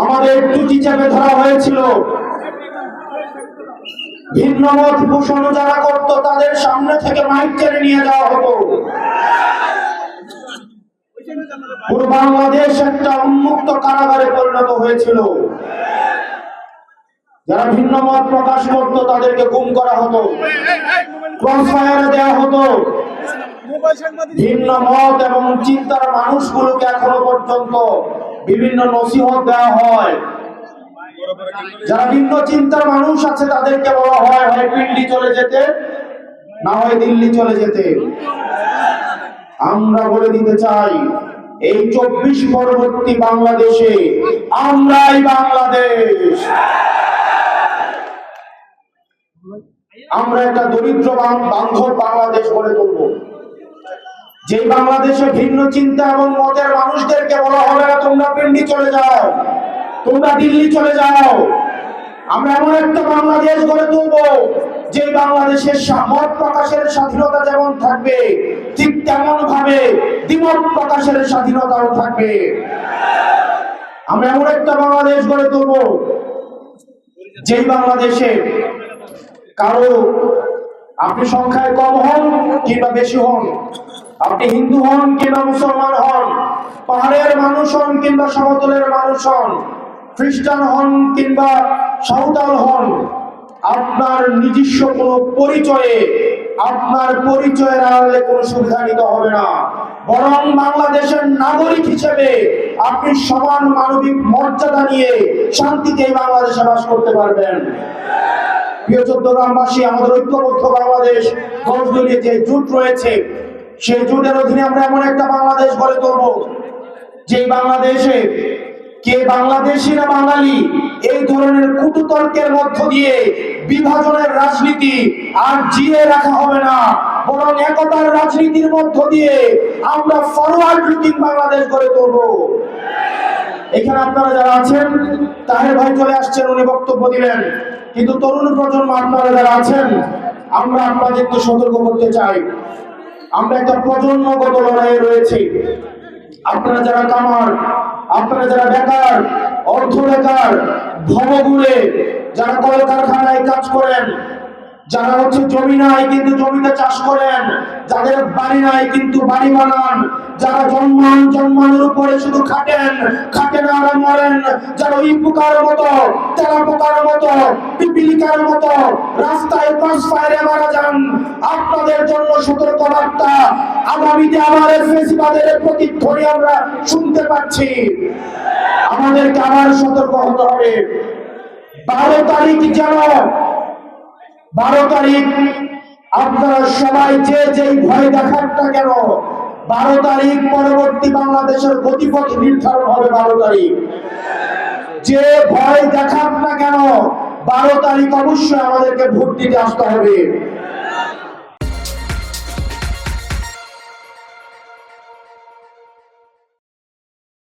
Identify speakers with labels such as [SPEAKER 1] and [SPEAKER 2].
[SPEAKER 1] আমাদের টুটি চেপে ধরা হয়েছিল। ভিন্ন মত পোষণ যারা করত তাদের সামনে থেকে মাইক কেড়ে নিয়ে যাওয়া হতো। পুরো বাংলাদেশ একটা উন্মুক্ত কারাগারে পরিণত হয়েছিল। যারা ভিন্ন মত প্রকাশ করত তাদেরকে গুম করা হতো, ক্রসফায়ারে দেওয়া হতো। ভিন্ন মত এবং চিন্তার মানুষগুলোকে এখনো পর্যন্ত বিভিন্ন নসিহত দেওয়া হয়। যারা ভিন্ন চিন্তার মানুষ আছে তাদেরকে বলা হয় হয় পিন্ডি চলে যেতে, না হয় দিল্লি চলে যেতে। আমরা বলে দিতে চাই, এই 24 পরবর্তী বাংলাদেশে আমরাই বাংলাদেশ। আমরা একটা দরিদ্র বান্ধব বাংলাদেশ গড়ে তুলব, যে বাংলাদেশে ভিন্ন চিন্তা এবং মতের মানুষদেরকে বলা হবে না তোমরা পিন্ডি চলে যাও, তোমরা দিল্লি চলে যাও। আমরা এমন একটা বাংলাদেশ গড়ে তুলব যে বাংলাদেশের মত প্রকাশের স্বাধীনতা যেমন থাকবে, ঠিক তেমন ভাবে দ্বিমত প্রকাশের স্বাধীনতাও থাকবে। আমরা এমন একটা বাংলাদেশ গড়ে তুলব যেই বাংলাদেশে কারো আপনি সংখ্যায় কম হন কিংবা বেশি হন, আপনি হিন্দু হন কিংবা মুসলমান হন, পাহাড়ের মানুষ হন কিংবা সমতলের মানুষ হন, খ্রিস্টান হন কিংবা সাঁওতাল হন, আপনার নিজস্ব কোনো পরিচয়ে আপনার পরিচয়ের আড়ালে কোনো সুবিধা নিতে হবে না, বরং বাংলাদেশের নাগরিক হিসেবে আপনি সমান মানবিক মর্যাদা নিয়ে শান্তিতে বাংলাদেশে বাস করতে পারবেন। প্রিয় চট্টগ্রামবাসী, আমাদের ঐক্যবদ্ধ বাংলাদেশ গঠনের যে জোট রয়েছে, সেই জোটের অধীনে আমরা এমন একটা বাংলাদেশ গড়ে তুলব যে বাংলাদেশে কে বাংলাদেশি না বাঙালি এই ধরনের কটুতর্কের মধ্য দিয়ে বিভাজনের রাজনীতি আর জিয়ে রাখা হবে না, বরং একতার রাজনীতির মধ্য দিয়ে আমরা ফরওয়ার্ড লুকিং বাংলাদেশ গড়ে তুলব। এখানে আপনারা যারা আছেন, তাহের ভাই চলে আসছেন, উনি বক্তব্য দিলেন, কিন্তু তরুণ প্রজন্ম আপনারা যারা আছেন, আমরা আপনাদেরকে সতর্ক করতে চাই, আমরা একটা প্রজন্মগত লড়াইয়ে রয়েছে। আপনারা যারা কামার, আপনারা যারা বেকার, অর্ধ বেকার, ভবগুলে যারা কলকারখানায় কাজ করেন, যারা জমি নাই কিন্তু জমিতে চাষ করেন, যাদের বাড়ি নাই কিন্তু বাড়ি বানান, যারা জন্মানোর উপরে শুধু খাটেন আর মরেন, যারা ওই পোকার মতো, তেলা পোকার মতো, পিপিলিকার মতো রাস্তায় ক্রসফায়ারে মারা যান, আপনাদের জন্য সতর্ক বার্তা। আগামীতে আবার ফেসিবাদের প্রতিধ্বনি আমরা শুনতে পাচ্ছি, আমাদেরকে আবার সতর্ক হতে হবে। 12 তারিখ যেন 12 তারিখ আপনারা সবাই যেই ভয় দেখান না কেন, 12 তারিখ পরবর্তী বাংলাদেশের গতিপথ নির্ধারণ হবে। 12 তারিখ যে ভয় দেখান না কেন, 12 তারিখ অবশ্যই আমাদেরকে ভোট দিতে আসতে হবে।